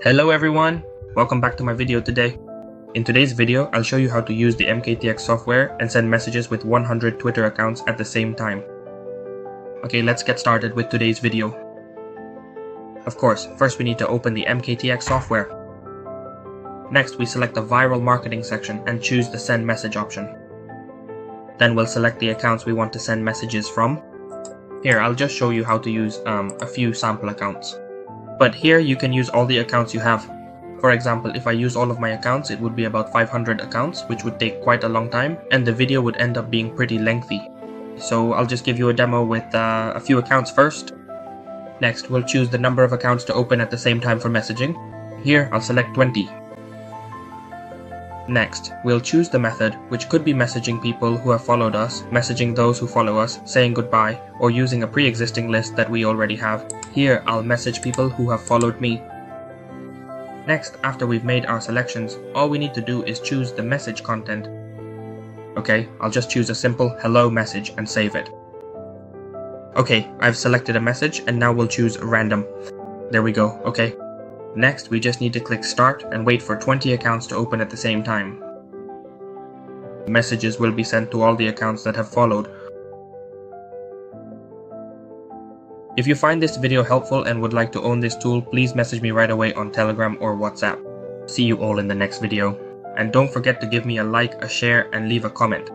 Hello everyone, welcome back to my video today. In today's video, I'll show you how to use the MKTX software and send messages with 100 Twitter accounts at the same time. Okay, let's get started with today's video. Of course, first we need to open the MKTX software. Next, we select the viral marketing section and choose the send message option. Then we'll select the accounts we want to send messages from. Here, I'll just show you how to use a few sample accounts. But here you can use all the accounts you have. For example, if I use all of my accounts, it would be about 500 accounts, which would take quite a long time, and the video would end up being pretty lengthy. So I'll just give you a demo with a few accounts first. Next, we'll choose the number of accounts to open at the same time for messaging. Here, I'll select 20. Next, we'll choose the method, which could be messaging people who have followed us, messaging those who follow us, saying goodbye, or using a pre-existing list that we already have. Here, I'll message people who have followed me. Next, after we've made our selections, all we need to do is choose the message content. Okay, I'll just choose a simple hello message and save it. Okay, I've selected a message and now we'll choose random. There we go, okay. Next, we just need to click start and wait for 20 accounts to open at the same time. Messages will be sent to all the accounts that have followed. If you find this video helpful and would like to own this tool, please message me right away on Telegram or WhatsApp. See you all in the next video. And don't forget to give me a like, a share, and leave a comment.